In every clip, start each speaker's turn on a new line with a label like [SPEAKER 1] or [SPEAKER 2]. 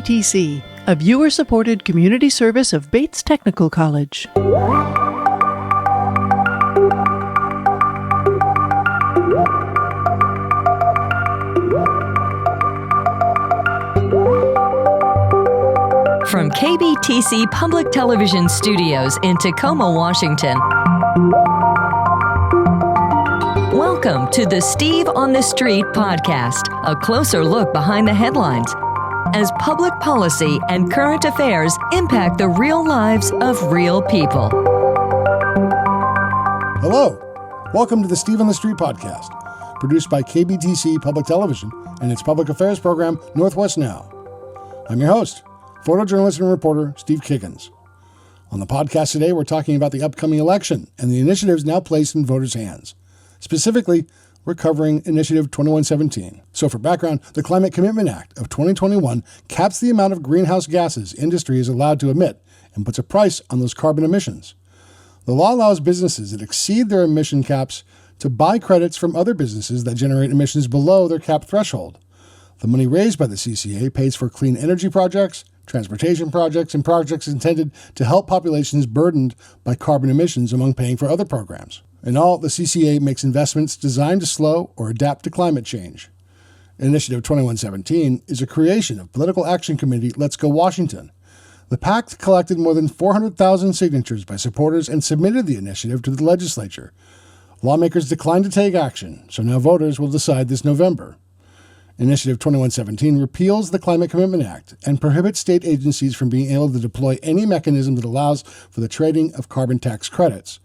[SPEAKER 1] KBTC, a viewer-supported community service of Bates Technical College.
[SPEAKER 2] From KBTC Public Television Studios in Tacoma, Washington. Welcome to the Steve on the Street podcast, a closer look behind the headlines as public policy and current affairs impact the real lives of real people.
[SPEAKER 3] Hello, welcome to the Steve on the Street podcast, produced by KBTC Public Television and its public affairs program, Northwest Now. I'm your host, photojournalist and reporter Steve Kiggins. On the podcast today, we're talking about the upcoming election and the initiatives now placed in voters' hands. Specifically, we're covering Initiative 2117. So for background, the Climate Commitment Act of 2021 caps the amount of greenhouse gases industry is allowed to emit and puts a price on those carbon emissions. The law allows businesses that exceed their emission caps to buy credits from other businesses that generate emissions below their cap threshold. The money raised by the CCA pays for clean energy projects, transportation projects, and projects intended to help populations burdened by carbon emissions among paying for other programs. In all, the CCA makes investments designed to slow or adapt to climate change. Initiative 2117 is a creation of political action committee Let's Go Washington. The pact collected more than 400,000 signatures by supporters and submitted the initiative to the legislature. Lawmakers declined to take action, so now voters will decide this November. Initiative 2117 repeals the Climate Commitment Act and prohibits state agencies from being able to deploy any mechanism that allows for the trading of carbon tax credits.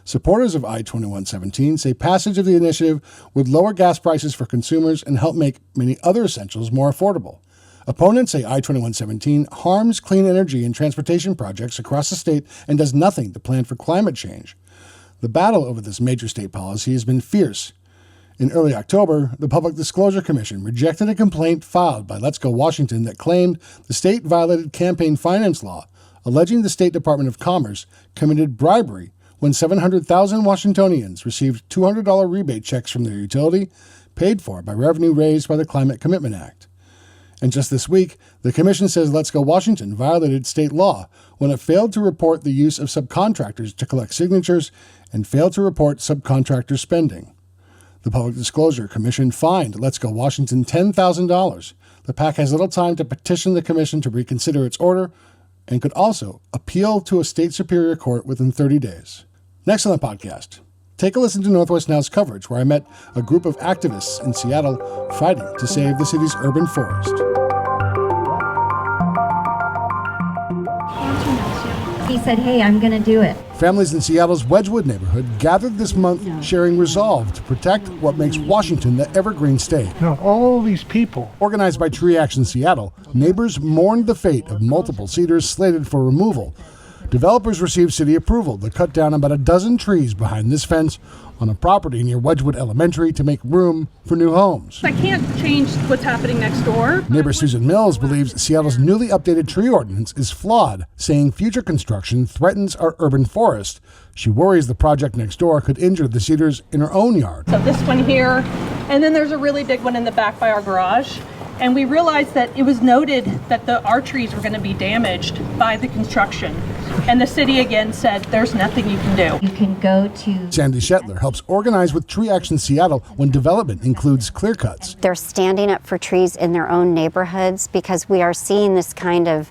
[SPEAKER 3] Supporters of I-2117 say passage of the initiative would lower gas prices for consumers and help make many other essentials more affordable. Opponents say I-2117 harms clean energy and transportation projects across the state and does nothing to plan for climate change. The battle over this major state policy has been fierce. In early October, the Public Disclosure Commission rejected a complaint filed by Let's Go Washington that claimed the state violated campaign finance law, alleging the State Department of Commerce committed bribery when 700,000 Washingtonians received $200 rebate checks from their utility, paid for by revenue raised by the Climate Commitment Act. And just this week, the commission says Let's Go Washington violated state law when it failed to report the use of subcontractors to collect signatures and failed to report subcontractor spending. The Public Disclosure Commission fined Let's Go Washington $10,000. The PAC has little time to petition the commission to reconsider its order and could also appeal to a state superior court within 30 days. Next on the podcast, take a listen to Northwest Now's coverage where I met a group of activists in Seattle fighting to save the city's urban forest.
[SPEAKER 4] He said, hey, I'm going to do it.
[SPEAKER 3] Families in Seattle's Wedgwood neighborhood gathered this month sharing resolve to protect what makes Washington the evergreen state.
[SPEAKER 5] Now, all these people.
[SPEAKER 3] Organized by Tree Action Seattle, neighbors mourned the fate of multiple cedars slated for removal. Developers received city approval to cut down about a dozen trees behind this fence on a property near Wedgwood Elementary to make room for new homes.
[SPEAKER 6] I can't change what's happening next door.
[SPEAKER 3] Neighbor Susan Mills believes Seattle's newly updated tree ordinance is flawed, saying future construction threatens our urban forest. She worries the project next door could injure the cedars in her own yard.
[SPEAKER 6] So this one here, and then there's a really big one in the back by our garage. And we realized that it was noted that our trees were going to be damaged by the construction. And the city again said, there's nothing you can do.
[SPEAKER 4] You can go to...
[SPEAKER 3] Sandy Shetler helps organize with Tree Action Seattle when development includes clear cuts.
[SPEAKER 7] They're standing up for trees in their own neighborhoods because we are seeing this kind of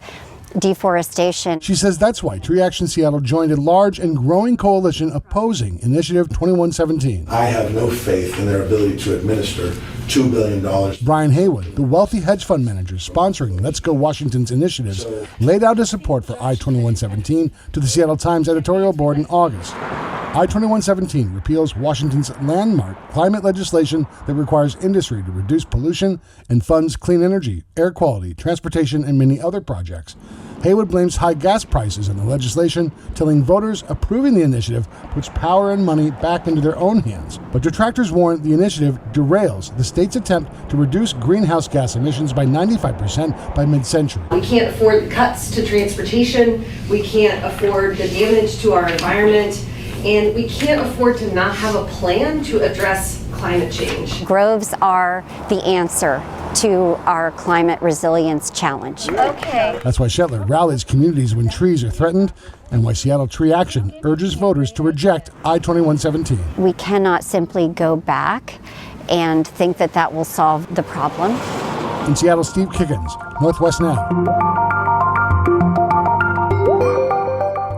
[SPEAKER 7] deforestation.
[SPEAKER 3] She says that's why Tree Action Seattle joined a large and growing coalition opposing Initiative 2117.
[SPEAKER 8] I have no faith in their ability to administer $2 billion.
[SPEAKER 3] Brian Haywood, the wealthy hedge fund manager sponsoring Let's Go Washington's initiatives, laid out his support for I-2117 to the Seattle Times editorial board in August. I-2117 repeals Washington's landmark climate legislation that requires industry to reduce pollution and funds clean energy, air quality, transportation, and many other projects. Haywood blames high gas prices on the legislation, telling voters approving the initiative puts power and money back into their own hands. But detractors warn the initiative derails the state's attempt to reduce greenhouse gas emissions by 95% by mid-century.
[SPEAKER 9] We can't afford cuts to transportation. We can't afford the damage to our environment.
[SPEAKER 5] and we can't afford to not have a plan to address climate change.
[SPEAKER 7] Groves are the answer to our climate resilience challenge.
[SPEAKER 5] Okay.
[SPEAKER 3] That's why Shetler rallies communities when trees are threatened, and why Seattle Tree Action urges voters to reject I-2117.
[SPEAKER 7] We cannot simply go back and think that that will solve the problem.
[SPEAKER 3] In Seattle, Steve Kickens, Northwest Now.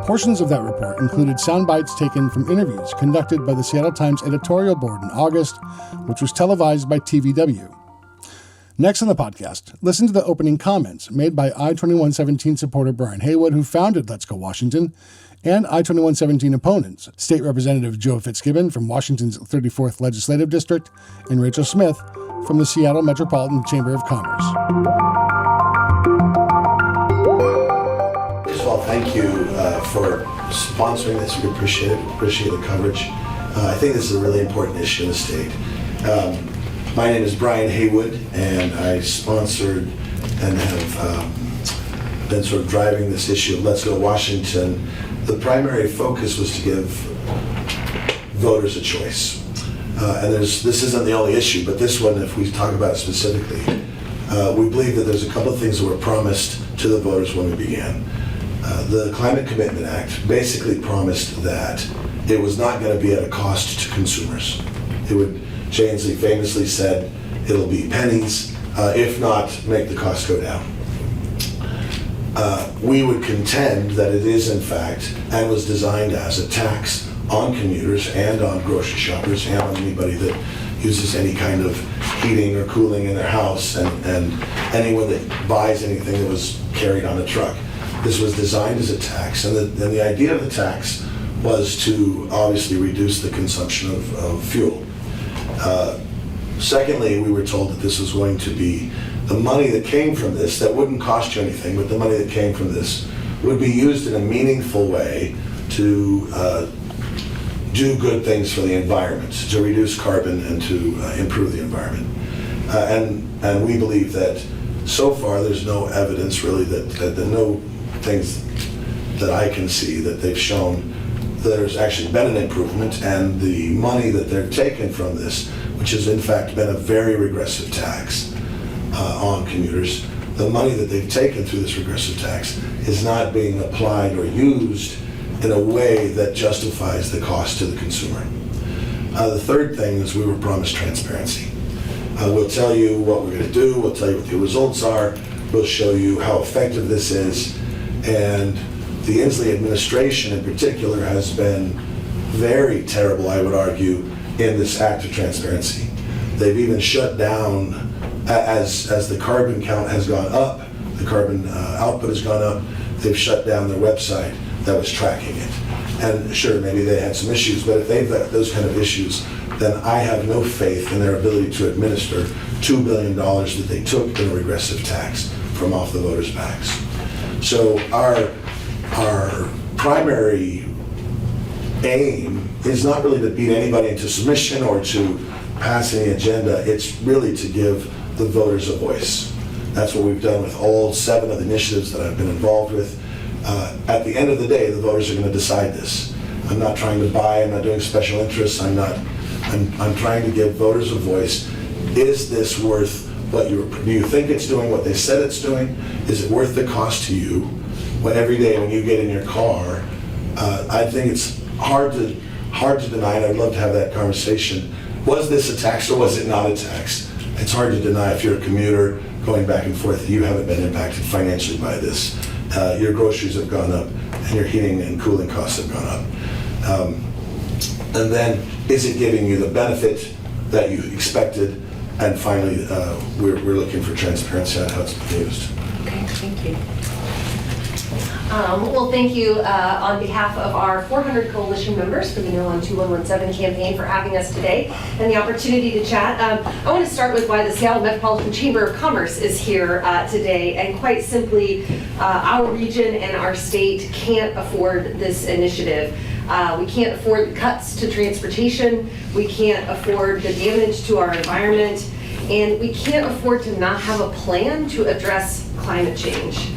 [SPEAKER 3] Portions of that report included sound bites taken from interviews conducted by the Seattle Times editorial board in August, which was televised by TVW. Next on the podcast, listen to the opening comments made by I-2117 supporter Brian Haywood, who founded Let's Go Washington, and I-2117 opponents, State Representative Joe Fitzgibbon from Washington's 34th Legislative District, and Rachel Smith from the Seattle Metropolitan Chamber of Commerce.
[SPEAKER 8] First of all, thank you for sponsoring this. We appreciate it. Appreciate the coverage. I think this is a really important issue in the state. My name is Brian Haywood, and I sponsored and have been sort of driving this issue of Let's Go Washington. The primary focus was to give voters a choice. And this isn't the only issue, but this one, if we talk about it specifically, we believe that there's a couple of things that were promised to the voters when we began. The Climate Commitment Act basically promised that it was not going to be at a cost to consumers. Jay Inslee famously said it'll be pennies, if not make the cost go down. We would contend that it is in fact, and was designed as a tax on commuters and on grocery shoppers and on anybody that uses any kind of heating or cooling in their house, and anyone that buys anything that was carried on a truck. This was designed as a tax, and the idea of the tax was to obviously reduce the consumption of fuel. Secondly, we were told that this was going to be the money that came from this, that wouldn't cost you anything, but the money that came from this would be used in a meaningful way to do good things for the environment, to reduce carbon and to improve the environment. And we believe that so far there's no evidence really that no things that I can see that they've shown there's actually been an improvement, and the money that they're taking from this, which has in fact been a very regressive tax on commuters, the money that they've taken through this regressive tax is not being applied or used in a way that justifies the cost to the consumer. The third thing is we were promised transparency. We'll tell you what we're going to do, we'll tell you what the results are, we'll show you how effective this is, and the Inslee administration in particular has been very terrible, I would argue, in this act of transparency. They've even shut down, as the carbon count has gone up, the carbon output has gone up, they've shut down their website that was tracking it. And sure, maybe they had some issues, but if they've got those kind of issues, then I have no faith in their ability to administer $2 billion that they took in a regressive tax from off the voters' backs. So our primary aim is not really to beat anybody into submission or to pass any agenda. It's really to give the voters a voice. That's what we've done with all 7 of the initiatives that I've been involved with. At the end of the day, the voters are going to decide this. I'm not trying to buy, I'm not doing special interests, I'm trying to give voters a voice. Is this worth what do you think it's doing what they said it's doing? Is it worth the cost to you? When every day when you get in your car, I think it's hard to deny, and I'd love to have that conversation. Was this a tax or was it not a tax? It's hard to deny if you're a commuter going back and forth, you haven't been impacted financially by this. Your groceries have gone up and your heating and cooling costs have gone up. And then, is it giving you the benefit that you expected? And finally, we're looking for transparency on how it's been used.
[SPEAKER 5] Okay, thank you. Well, thank you on behalf of our 400 coalition members for the No on 2117 campaign for having us today and the opportunity to chat. I want to start with why the Seattle Metropolitan Chamber of Commerce is here today, and quite simply, our region and our state can't afford this initiative. We can't afford the cuts to transportation, we can't afford the damage to our environment, and we can't afford to not have a plan to address climate change.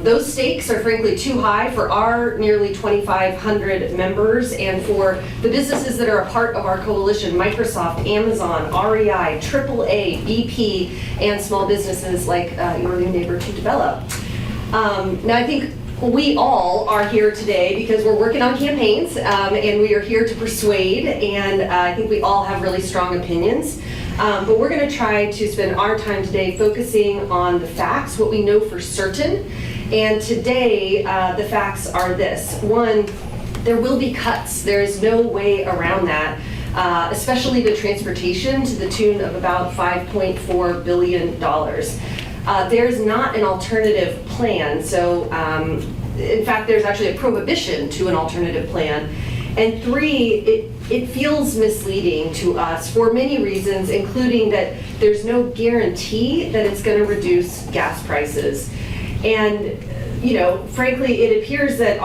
[SPEAKER 5] Those stakes are frankly too high for our nearly 2,500 members and for the businesses that are a part of our coalition: Microsoft, Amazon, REI, AAA, BP, and small businesses like your new neighbor to develop. Now, I think we all are here today because we're working on campaigns, and we are here to persuade, and I think we all have really strong opinions. But we're going to try to spend our time today focusing on the facts, what we know for certain. And today, the facts are this. One, there will be cuts. There is no way around that, especially to transportation, to the tune of about $5.4 billion. There's not an alternative plan. So, in fact, there's actually a prohibition to an alternative plan. And three, it feels misleading to us for many reasons, including that there's no guarantee that it's going to reduce gas prices. And, frankly, it appears that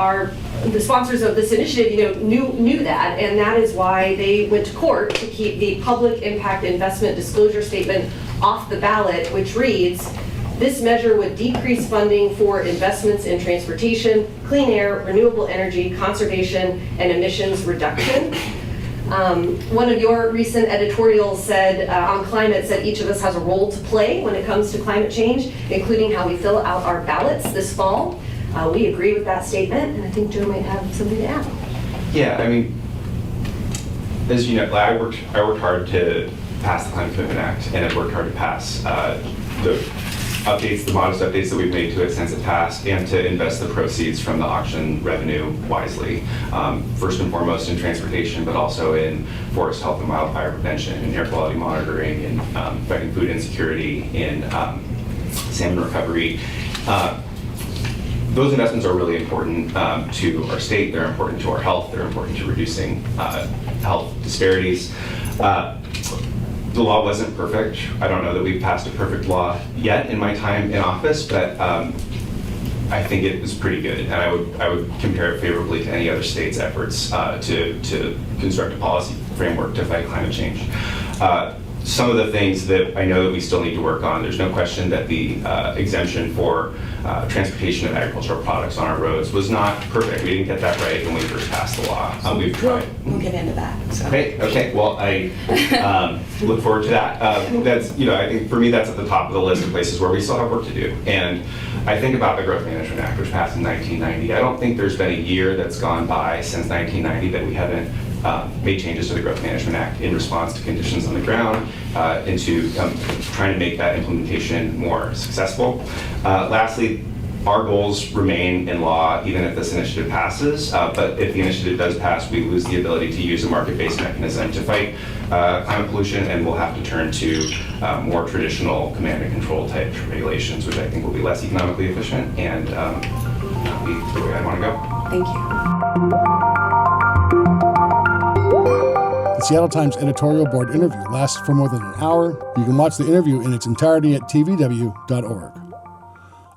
[SPEAKER 5] the sponsors of this initiative, knew that, and that is why they went to court to keep the public impact investment disclosure statement off the ballot, which reads, "This measure would decrease funding for investments in transportation, clean air, renewable energy, conservation, and emissions reduction." One of your recent editorials said, on climate, said each of us has a role to play when it comes to climate change, including how we fill out our ballots this fall. We agree with that statement, and I think Joe might have something to add.
[SPEAKER 9] Yeah, I mean, as you know, I worked hard to pass the Climate Commitment Act, and I've worked hard to pass the modest updates that we've made to it since it passed, and to invest the proceeds from the auction revenue wisely. First and foremost in transportation, but also in forest health and wildfire prevention, and air quality monitoring, and fighting food insecurity, in salmon recovery. Those investments are really important to our state. They're important to our health. They're important to reducing health disparities. The law wasn't perfect. I don't know that we've passed a perfect law yet in my time in office, but I think it was pretty good, and I would compare it favorably to any other state's efforts to construct a policy framework to fight climate change. Some of the things that I know that we still need to work on, there's no question that the exemption for transportation of agricultural products on our roads was not perfect. We didn't get that right when we first passed the law. We've tried.
[SPEAKER 10] We'll get into that. So.
[SPEAKER 9] Okay. Well, I look forward to that. That's, I think for me, that's at the top of the list of places where we still have work to do. And I think about the Growth Management Act, which passed in 1990. I don't think there's been a year that's gone by since 1990 that we haven't made changes to the Growth Management Act in response to conditions on the ground, into trying to make that implementation more successful. Lastly, our goals remain in law even if this initiative passes, but if the initiative does pass, we lose the ability to use a market-based mechanism to fight climate pollution, and we'll have to turn to more traditional command and control type regulations, which I think will be less economically efficient and be the way I want to go.
[SPEAKER 10] Thank you.
[SPEAKER 3] The Seattle Times editorial board interview lasts for more than an hour. You can watch the interview in its entirety at tvw.org.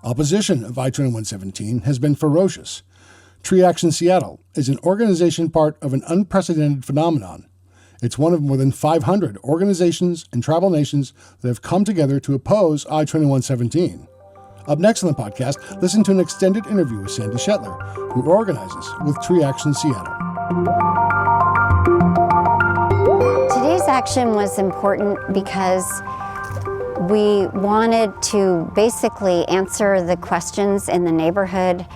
[SPEAKER 3] Opposition of I-2117 has been ferocious. Tree Action Seattle is an organization part of an unprecedented phenomenon. It's one of more than 500 organizations and tribal nations that have come together to oppose I-2117. Up next on the podcast, listen to an extended interview with Sandy Shetler, who organizes with Tree Action Seattle.
[SPEAKER 7] Today's action was important because we wanted to basically answer the questions in the neighborhood,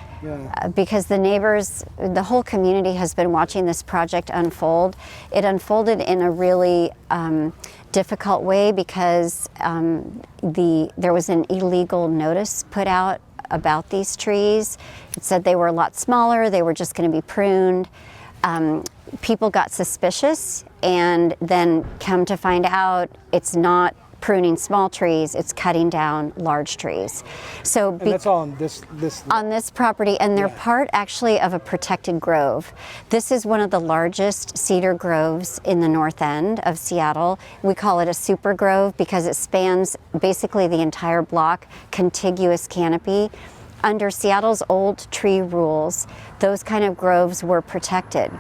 [SPEAKER 7] because the neighbors, the whole community has been watching this project unfold. It unfolded in a really difficult way because there was an illegal notice put out about these trees. It said they were a lot smaller, they were just going to be pruned. People got suspicious, and then come to find out it's not pruning small trees, it's cutting down large trees. So
[SPEAKER 11] and that's all on this
[SPEAKER 7] on this property, and they're part actually of a protected grove. This is one of the largest cedar groves in the north end of Seattle. We call it a super grove because it spans basically the entire block, contiguous canopy. Under Seattle's old tree rules, those kind of groves were protected.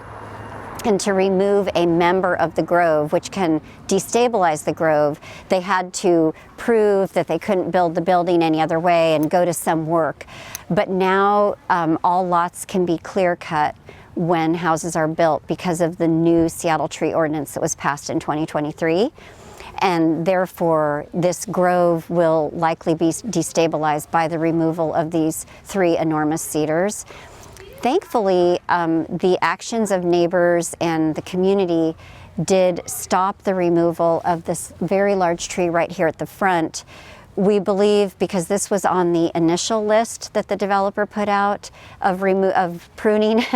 [SPEAKER 7] And to remove a member of the grove, which can destabilize the grove, they had to prove that they couldn't build the building any other way and go to some work. But now all lots can be clear cut when houses are built because of the new Seattle tree ordinance that was passed in 2023. And therefore, this grove will likely be destabilized by the removal of these 3 enormous cedars. Thankfully, the actions of neighbors and the community did stop the removal of this very large tree right here at the front. We believe, because this was on the initial list that the developer put out of pruning,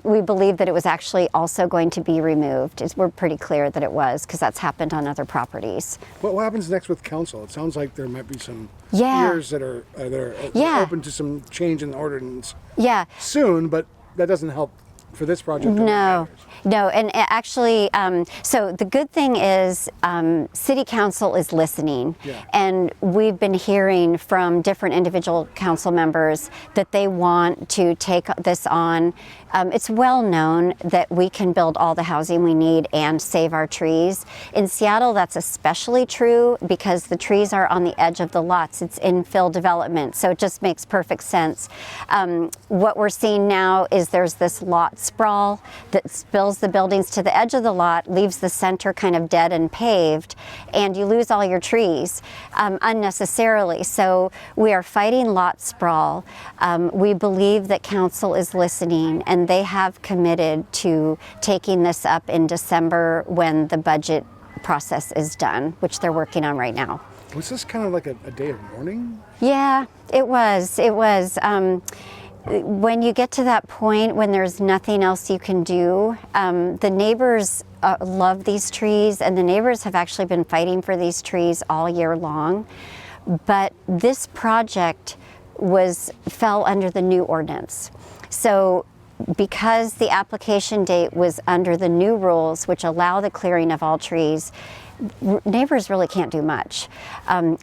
[SPEAKER 7] we believe that it was actually also going to be removed. We're pretty clear that it was, because that's happened on other properties.
[SPEAKER 3] What happens next with council? It sounds like there might be some
[SPEAKER 7] Yeah.
[SPEAKER 3] ears that are
[SPEAKER 7] Yeah.
[SPEAKER 3] open to some change in the ordinance
[SPEAKER 7] Yeah.
[SPEAKER 3] soon, but that doesn't help for this project.
[SPEAKER 7] No, and actually, so the good thing is City Council is listening, and we've been hearing from different individual council members that they want to take this on. It's well known that we can build all the housing we need and save our trees. In Seattle, that's especially true because the trees are on the edge of the lots. It's infill development, so it just makes perfect sense. What we're seeing now is there's this lot sprawl that spills the buildings to the edge of the lot, leaves the center kind of dead and paved, and you lose all your trees unnecessarily. So we are fighting lot sprawl. We believe that council is listening, and they have committed to taking this up in December when the budget process is done, which they're working on right now.
[SPEAKER 3] Was this kind of like a day of mourning?
[SPEAKER 7] Yeah, it was. It was. When you get to that point when there's nothing else you can do, the neighbors love these trees, and the neighbors have actually been fighting for these trees all year long. But this project fell under the new ordinance. So because the application date was under the new rules, which allow the clearing of all trees, neighbors really can't do much.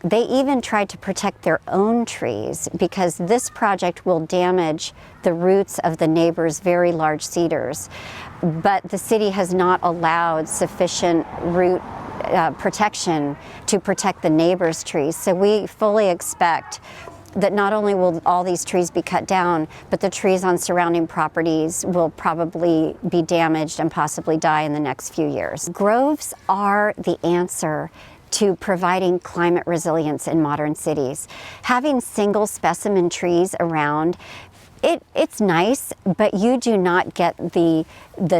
[SPEAKER 7] They even tried to protect their own trees because this project will damage the roots of the neighbors' very large cedars. But the city has not allowed sufficient root protection to protect the neighbors' trees. So we fully expect that not only will all these trees be cut down, but the trees on surrounding properties will probably be damaged and possibly die in the next few years. Groves are the answer to providing climate resilience in modern cities. Having single specimen trees around, it's nice, but you do not get the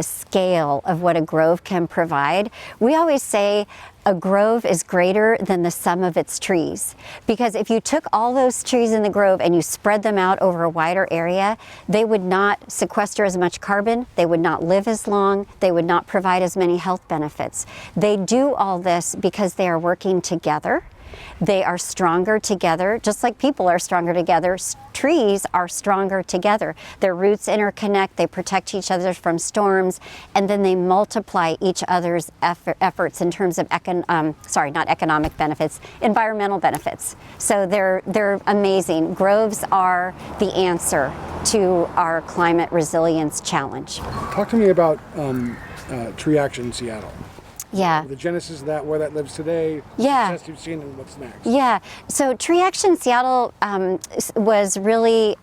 [SPEAKER 7] scale of what a grove can provide. We always say a grove is greater than the sum of its trees, because if you took all those trees in the grove and you spread them out over a wider area, they would not sequester as much carbon, they would not live as long, they would not provide as many health benefits. They do all this because they are working together. They are stronger together, just like people are stronger together. Trees are stronger together. Their roots interconnect, they protect each other from storms, and then they multiply each other's efforts in terms of not economic benefits, environmental benefits. So they're amazing. Groves are the answer to our climate resilience challenge.
[SPEAKER 3] Talk to me about Tree Action Seattle.
[SPEAKER 7] Yeah.
[SPEAKER 3] The genesis of that, where that lives today,
[SPEAKER 7] Yeah.
[SPEAKER 3] the success you've seen, and what's next.
[SPEAKER 7] Yeah, so Tree Action Seattle was really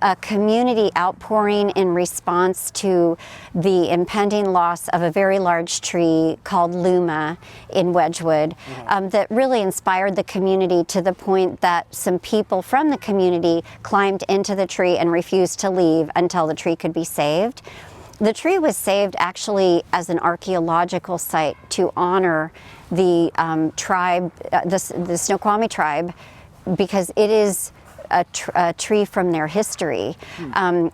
[SPEAKER 7] a community outpouring in response to the impending loss of a very large tree called Luma in Wedgwood that really inspired the community to the point that some people from the community climbed into the tree and refused to leave until the tree could be saved. The tree was saved actually as an archaeological site to honor the tribe, the Snoqualmie tribe, because it is a tree from their history.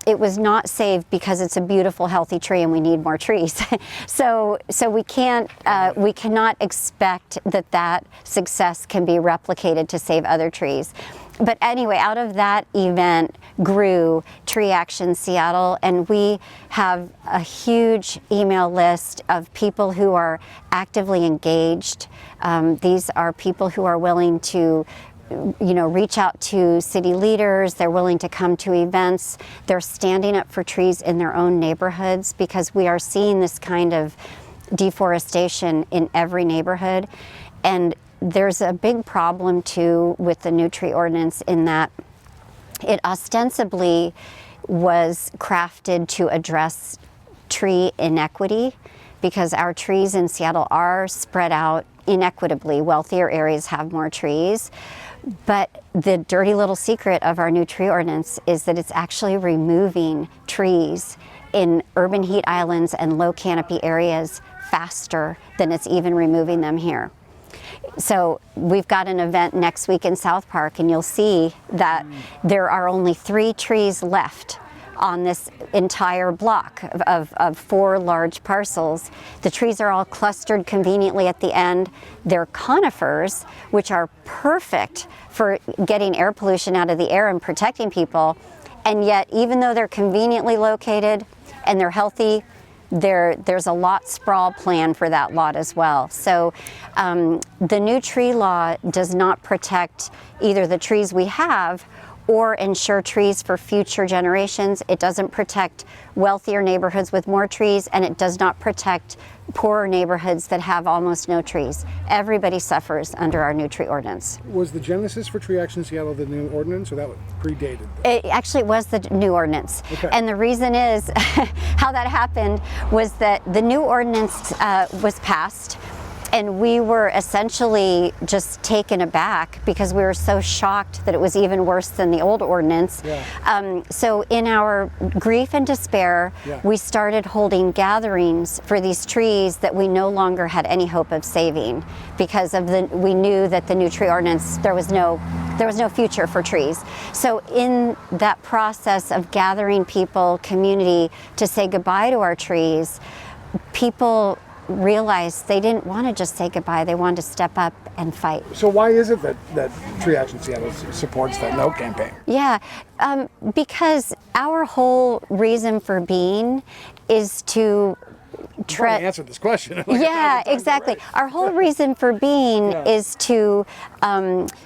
[SPEAKER 7] It was not saved because it's a beautiful, healthy tree and we need more trees. so we cannot expect that success can be replicated to save other trees. But anyway, out of that event grew Tree Action Seattle, and we have a huge email list of people who are actively engaged. These are people who are willing to reach out to city leaders. They're willing to come to events. They're standing up for trees in their own neighborhoods, because we are seeing this kind of deforestation in every neighborhood. And there's a big problem too with the new tree ordinance, in that it ostensibly was crafted to address tree inequity, because our trees in Seattle are spread out inequitably. Wealthier areas have more trees. But the dirty little secret of our new tree ordinance is that it's actually removing trees in urban heat islands and low canopy areas faster than it's even removing them here. So we've got an event next week in South Park, and you'll see that there are only 3 trees left on this entire block of 4 large parcels. The trees are all clustered conveniently at the end. They're conifers, which are perfect for getting air pollution out of the air and protecting people. And yet, even though they're conveniently located and they're healthy, there's a lot sprawl plan for that lot as well. So the new tree law does not protect either the trees we have or ensure trees for future generations. It doesn't protect wealthier neighborhoods with more trees, and it does not protect poorer neighborhoods that have almost no trees. Everybody suffers under our new tree ordinance.
[SPEAKER 3] Was the genesis for Tree Action Seattle the new ordinance, or that predated that?
[SPEAKER 7] It actually was the new ordinance.
[SPEAKER 3] Okay.
[SPEAKER 7] And the reason is, how that happened was that the new ordinance was passed, and we were essentially just taken aback because we were so shocked that it was even worse than the old ordinance.
[SPEAKER 3] Yeah.
[SPEAKER 7] So in our grief and despair, we started holding gatherings for these trees that we no longer had any hope of saving, because we knew that the new tree ordinance, there was no future for trees. So in that process of gathering people, community, to say goodbye to our trees, people realized they didn't want to just say goodbye, they wanted to step up and fight.
[SPEAKER 3] So why is it that Tree Action Seattle supports that no campaign?
[SPEAKER 7] Yeah, because our whole reason for being is to
[SPEAKER 3] answer this question.
[SPEAKER 7] Yeah, exactly. Right. Our whole reason for being is to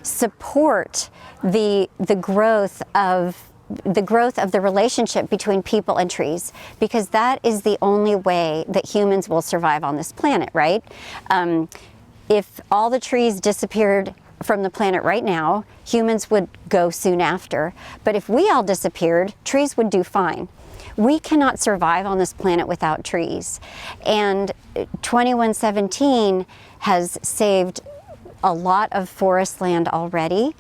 [SPEAKER 7] support the growth of the relationship between people and trees, because that is the only way that humans will survive on this planet, right? If all the trees disappeared from the planet right now, humans would go soon after. But if we all disappeared, trees would do fine. We cannot survive on this planet without trees. And 2117 has saved a lot of forest land already.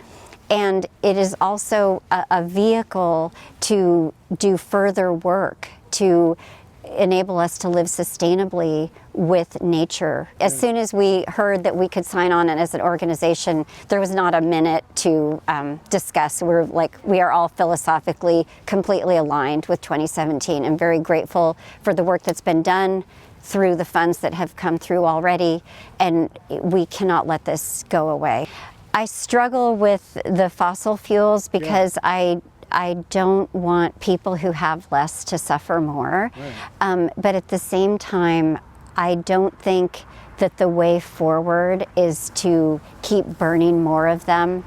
[SPEAKER 7] And it is also a vehicle to do further work to enable us to live sustainably with nature. As soon as we heard that we could sign on as an organization, there was not a minute to discuss. We are all philosophically completely aligned with 2017. I'm very grateful for the work that's been done through the funds that have come through already, and we cannot let this go away. I struggle with the fossil fuels because I don't want people who have less to suffer more. Right. But at the same time, I don't think that the way forward is to keep burning more of them.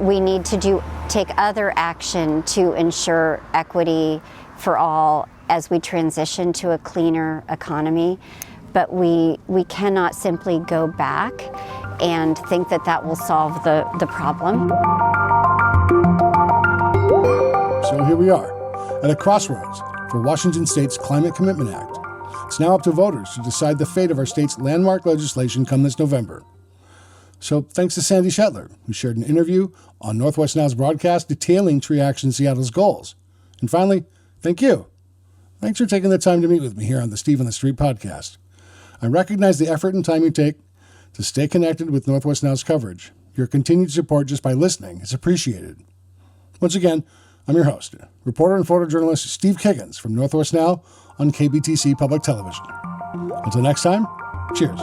[SPEAKER 7] We need to take other action to ensure equity for all as we transition to a cleaner economy. But we cannot simply go back and think that will solve the problem.
[SPEAKER 3] So here we are, at a crossroads for Washington State's Climate Commitment Act. It's now up to voters to decide the fate of our state's landmark legislation come this November. So thanks to Sandy Shetler, who shared an interview on Northwest Now's broadcast detailing Tree Action Seattle's goals. And finally, thank you. Thanks for taking the time to meet with me here on the Steve on the Street podcast. I recognize the effort and time you take to stay connected with Northwest Now's coverage. Your continued support just by listening is appreciated. Once again, I'm your host, reporter and photojournalist Steve Kiggins from Northwest Now on KBTC Public Television. Until next time, cheers.